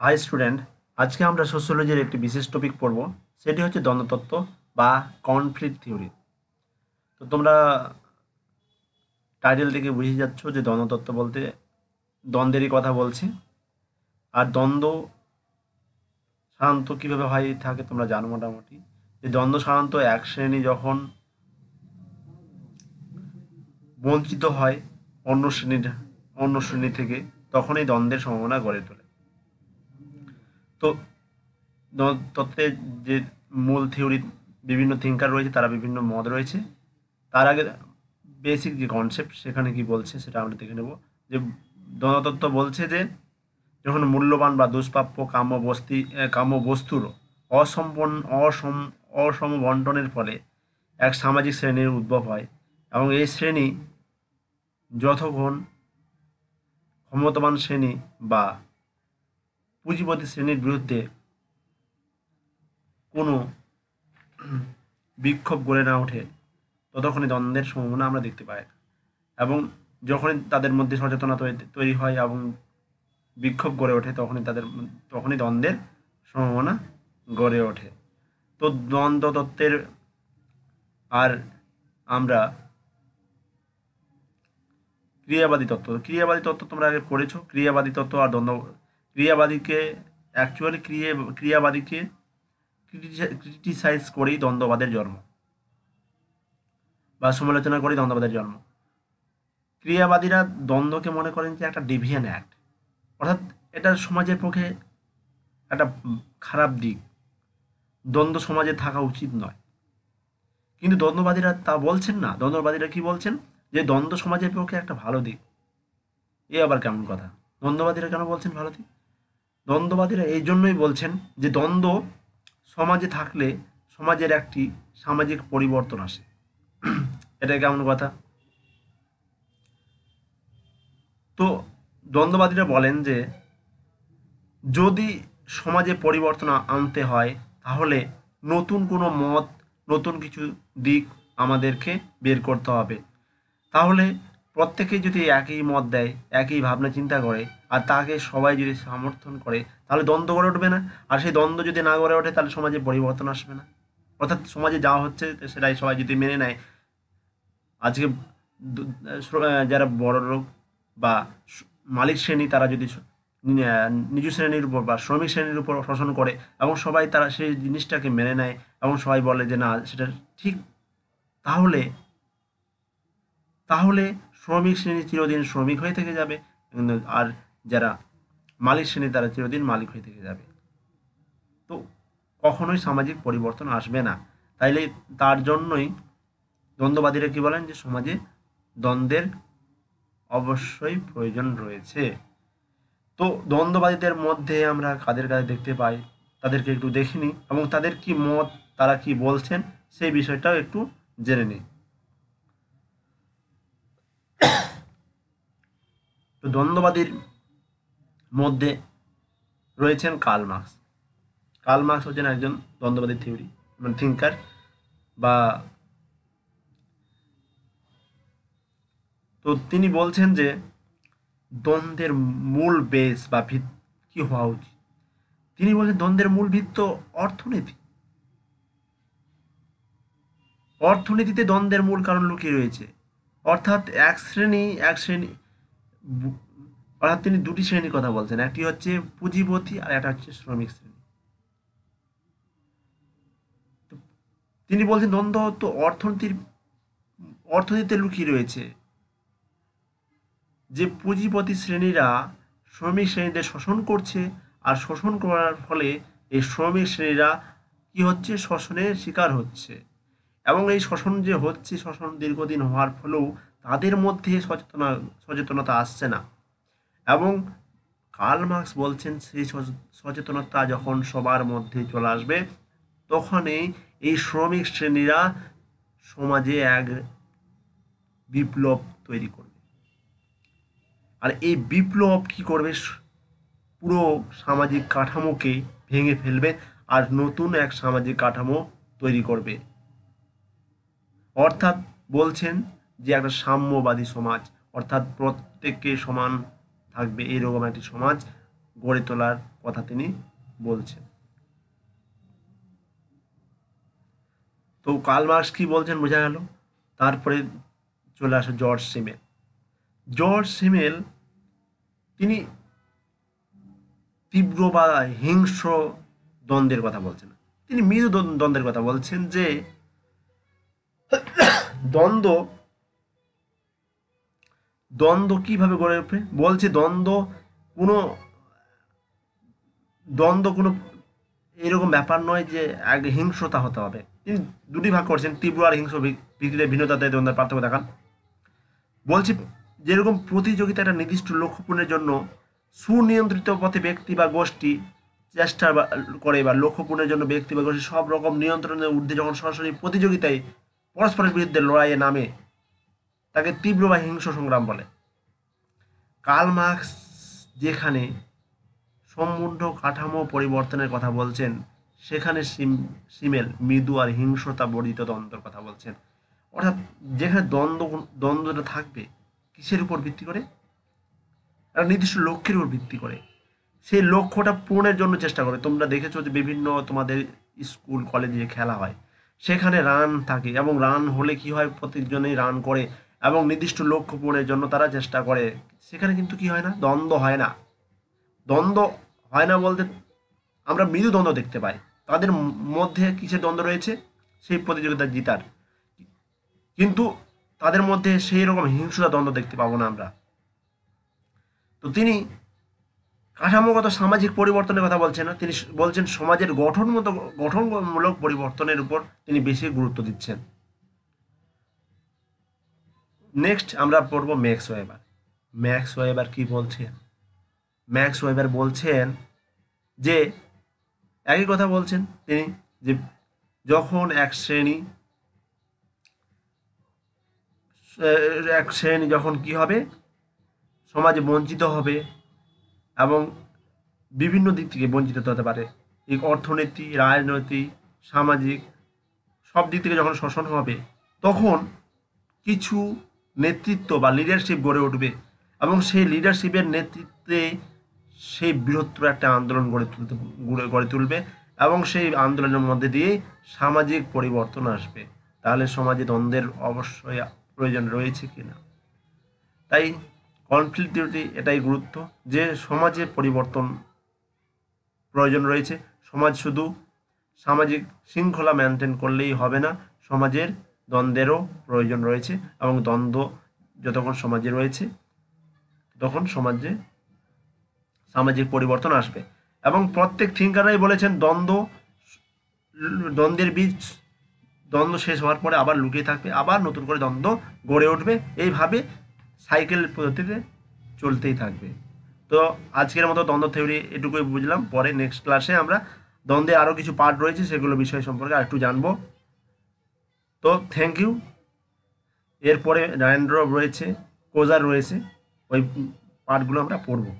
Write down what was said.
High student, আজকে আমরা সোশ্যোলজির একটি বিশেষ টপিক পড়ব। সেটি হচ্ছে দ্বন্দ্বতত্ত্ব বা কনফ্লিক্ট থিওরি। তো তোমরা টাইটেল থেকে বুঝে যাচ্ছ যে দ্বন্দ্বতত্ত্ব বলতে দ্বন্দ্বেরই কথা বলছি। আর দ্বন্দ্ব সাধারণত কীভাবে হয় থাকে তোমরা জানো মোটামুটি। যে দ্বন্দ্ব সাধারণত এক শ্রেণী যখন বঞ্চিত হয় অন্য শ্রেণীর অন্য শ্রেণী থেকে, তখনই দ্বন্দ্বের সম্ভাবনা গড়ে তোলে। তো তত্ত্বের যে মূল থিওরি, বিভিন্ন থিঙ্কার রয়েছে, তারা বিভিন্ন মত রয়েছে। তার আগে বেসিক যে কনসেপ্ট সেখানে কি বলছে সেটা আমরা দেখে নেব। যে দ্বন্দ্বতত্ত্ব বলছে যে যখন মূল্যবান বা দুষ্প্রাপ্য কাম্য বস্তুর অসম্পন্ন অসম অসম বন্টনের ফলে এক সামাজিক শ্রেণীর উদ্ভব হয়, এবং এই শ্রেণী যতক্ষণ ক্ষমতাবান শ্রেণী বা পুঁজিপতি শ্রেণীর বিরুদ্ধে কোনো বিক্ষোভ গড়ে না ওঠে, ততক্ষণই দ্বন্দ্বের সম্ভাবনা আমরা দেখতে পাই। এবং যখনই তাদের মধ্যে সচেতনতা তৈরি হয় এবং বিক্ষোভ গড়ে ওঠে, তখনই দ্বন্দ্বের সম্ভাবনা গড়ে ওঠে। তো দ্বন্দ্ব তত্ত্বের আর আমরা ক্রিয়াবাদী তত্ত্ব তোমরা আগে পড়েছো। ক্রিয়াবাদী তত্ত্ব আর ক্রিয়াবাদীকে অ্যাকচুয়ালি ক্রিয়াবাদীকে ক্রিটিসাইজ করেই দ্বন্দ্ববাদের জন্ম, বা সমালোচনা করেই দ্বন্দ্ববাদের জন্ম। ক্রিয়াবাদীরা দ্বন্দ্বকে মনে করেন যে একটা ডিভিয়ান অ্যাক্ট, অর্থাৎ এটা সমাজের পক্ষে একটা খারাপ দিক, দ্বন্দ্ব সমাজে থাকা উচিত নয়। কিন্তু দ্বন্দ্ববাদীরা তা বলছেন না। দ্বন্দ্ববাদীরা কি বলছেন? যে দ্বন্দ্ব সমাজের পক্ষে একটা ভালো দিক। এ আবার কেমন কথা? দ্বন্দ্ববাদীরা কেন বলছেন ভালো দিক? দ্বন্দ্ববাদীরা এই জন্যই বলছেন যে দ্বন্দ্ব সমাজে থাকলে সমাজের একটি সামাজিক পরিবর্তন আসে। এটা কেমন কথা? তো দ্বন্দ্ববাদীরা বলেন যে যদি সমাজে পরিবর্তন আনতে হয়, তাহলে নতুন কোনো মত, নতুন কিছু দিক আমাদেরকে বের করতে হবে। তাহলে প্রত্যেকে যদি একই মত দেয়, একই ভাবনা চিন্তা করে, আর তাকে সবাই যদি সমর্থন করে, তাহলে দ্বন্দ্ব গড়ে উঠবে না। আর সেই দ্বন্দ্ব যদি না গড়ে ওঠে, তাহলে সমাজে পরিবর্তন আসবে না। অর্থাৎ সমাজে যা হচ্ছে সেটাই সবাই যদি মেনে নেয়। আজকে যারা বড় লোক বা মালিক শ্রেণী, তারা যদি নিজ শ্রেণীর উপর বা শ্রমিক শ্রেণীর উপর শোষণ করে, এবং সবাই তারা সেই জিনিসটাকে মেনে নেয়, এবং সবাই বলে যে না সেটা ঠিক, তাহলে তাহলে শ্রমিক শ্রেণী চিরদিন শ্রমিক হয়ে থেকে যাবে, আর যারা মালিক শ্রেণী তারা চিরদিন মালিক হয়ে থেকে যাবে। তো কখনোই সামাজিক পরিবর্তন আসবে না। তাইলে তার জন্যই দ্বন্দ্ববাদীরা কি বলেন যে সমাজে দ্বন্দ্বের অবশ্যই প্রয়োজন রয়েছে। তো দ্বন্দ্ববাদীদের মধ্যে আমরা কাদের কাদের দেখতে পাই, তাদেরকে একটু দেখে নিই, এবং তাদের কি মত, তারা কি বলছেন সেই বিষয়টাও একটু জেনে নিই। তো দ্বন্দ্ববাদীর মধ্যে রয়েছেন কার্ল মার্কস। কার্ল মার্কস হচ্ছেন একজন দ্বন্দ্ববাদী থিওরি মানে থিঙ্কার, বা তো তিনি বলছেন যে দ্বন্দ্বের মূল বেস বা ভিত কি হওয়া উচিত। তিনি বলছেন দ্বন্দ্বের মূল ভিত তো অর্থনীতি। অর্থনীতিতে দ্বন্দ্বের মূল কারণ লুকিয়ে রয়েছে। অর্থাৎ এক শ্রেণী অর্থাৎ তিনি দুটি শ্রেণীর কথা বলছেন, একটি হচ্ছে পুঁজিপতি আর একটা হচ্ছে শ্রমিক শ্রেণী। তো তিনি বলছেন দ্বন্দ্ব তো অর্থনীতিতে লুকিয়ে রয়েছে। যে পুঁজিপতি শ্রেণীরা শ্রমিক শ্রেণীদের শোষণ করছে, আর শোষণ করার ফলে এই শ্রমিক শ্রেণীরা কি হচ্ছে, শোষণের শিকার হচ্ছে। এবং এই শোষণ যে হচ্ছে, শোষণ দীর্ঘদিন হওয়ার ফলেও তাদের মধ্যে সচেতনতা আসছে না। এবং কার্ল মার্কস বলছেন সেই সচেতনতা যখন সবার মধ্যে চলে আসবে, তখনই এই শ্রমিক শ্রেণীরা সমাজে এক বিপ্লব তৈরি করবে। আর এই বিপ্লব কি করবে, পুরো সামাজিক কাঠামোকে ভেঙে ফেলবে, আর নতুন এক সামাজিক কাঠামো তৈরি করবে। অর্থাৎ বলছেন যে একটা সাম্যবাদী সমাজ, অর্থাৎ প্রত্যেককে সমান থাকবে এরকম একটি সমাজ গড়ে তোলার কথা তিনি বলছেন। তো কার্ল মার্কস কি বলছেন বোঝা গেল। তারপরে চলে আসে জর্জ সিমেল। জর্জ সিমেল তিনি তীব্র বা হিংস্র দ্বন্দ্বের কথা বলছেন, তিনি মৃদু দ্বন্দ্বের কথা বলছেন, যে দ্বন্দ্ব দ্বন্দ্ব কিভাবে গড়ে ওঠে। বলছে কোনো দ্বন্দ্ব কোনো এরকম ব্যাপার নয় যে এক হিংস্রতা হতে হবে। তিনি দুটি ভাগ করছেন, তীব্র আর হিংস্র ভিত্তিতে ভিন্নতাতে দ্বন্দ্বের পার্থক্য দেখান। বলছে যেরকম প্রতিযোগিতা একটা নির্দিষ্ট লক্ষ্য পূরণের জন্য সুনিয়ন্ত্রিত পথে ব্যক্তি বা গোষ্ঠী চেষ্টা করে, বা লক্ষ্য পূরণের জন্য ব্যক্তি বা গোষ্ঠী সব রকম নিয়ন্ত্রণের ঊর্ধ্বে যখন সরাসরি প্রতিযোগিতায় পরস্পরের বিরুদ্ধে লড়াইয়ে নামে, তাকে তীব্র বা হিংস্র সংগ্রাম বলে। কার্ল মার্কস যেখানে সম্পূর্ণ কাঠামো পরিবর্তনের কথা বলছেন, সেখানে সিমেল মৃদু আর হিংস্রতা বর্ধিত দ্বন্দ্বের কথা বলছেন। অর্থাৎ যেখানে দ্বন্দ্বটা থাকবে কিসের উপর ভিত্তি করে, একটা নির্দিষ্ট লক্ষ্যের উপর ভিত্তি করে, সেই লক্ষ্যটা পূরণের জন্য চেষ্টা করে। তোমরা দেখেছো যে বিভিন্ন তোমাদের স্কুল কলেজে খেলা হয়, সেখানে রান থাকে, এবং রান হলে কি হয়, প্রত্যেকজনেই রান করে এবং নির্দিষ্ট লক্ষ্য পূরণের জন্য তারা চেষ্টা করে। সেখানে কিন্তু কি হয় না, দ্বন্দ্ব হয় না। দ্বন্দ্ব হয় না বলতে আমরা মৃদু দ্বন্দ্ব দেখতে পাই। তাদের মধ্যে কিসের দ্বন্দ্ব রয়েছে, সেই প্রতিযোগিতা জিতার, কিন্তু তাদের মধ্যে সেই রকম হিংস্রতা দ্বন্দ্ব দেখতে পাবো না আমরা। তো তিনি কাঠামোগত সামাজিক পরিবর্তনের কথা বলছেন না, তিনি বলছেন সমাজের গঠনমূলক পরিবর্তনের উপর তিনি বেশি গুরুত্ব দিচ্ছেন। নেক্সট আমরা পড়ব ম্যাক্স ওয়েবার। ম্যাক্স ওয়েবার কি বলছেন? ম্যাক্স ওয়েবার বলছেন যে একই কথা বলছেন তিনি, যে যখন এক শ্রেণী যখন কি হবে, সমাজে বঞ্চিত হবে এবং বিভিন্ন দিক থেকে বঞ্চিত হতে পারে, এই অর্থনীতি, রাজনৈতিক, সামাজিক সব দিক থেকে যখন শোষণ হবে, তখন কিছু নেতৃত্ব বা লিডারশিপ গড়ে উঠবে, এবং সেই লিডারশিপের নেতৃত্বে সেই বৃহত্তর একটা আন্দোলন গড়ে তুলবে, এবং সেই আন্দোলনের মধ্যে দিয়ে সামাজিক পরিবর্তন আসবে। তাহলে সমাজে দ্বন্দ্বের অবশ্যই প্রয়োজন রয়েছে কিনা। তাই কনফ্লিক্টিভিটি এটাই গুরুত্ব, যে সমাজে পরিবর্তন প্রয়োজন রয়েছে। সমাজ শুধু সামাজিক শৃঙ্খলা মেনটেন করলেই হবে না, সমাজের দ্বন্দ্বেরও প্রয়োজন রয়েছে, এবং দ্বন্দ্ব যতক্ষণ সমাজে রয়েছে তখন সামাজিক পরিবর্তন আসবে। এবং প্রত্যেক থিঙ্কাররাই বলেছেন দ্বন্দ্বের বীজ, দ্বন্দ্ব শেষ হওয়ার পরে আবার লুকিয়ে থাকবে, আবার নতুন করে দ্বন্দ্ব গড়ে উঠবে, এইভাবে সাইকেল পদ্ধতিতে চলতেই থাকবে। তো আজকের মতো দ্বন্দ্ব থিওরি এটুকুই বুঝলাম। পরে নেক্সট ক্লাসে আমরা দ্বন্দ্বে আরও কিছু পার্ট রয়েছে, সেগুলো বিষয় সম্পর্কে আরেকটু জানবো। তো থ্যাংক ইউ। এরপরে রায়ন্ড্রব রয়েছে, কোজার রয়েছে, ওই পার্টগুলো আমরা পড়বো।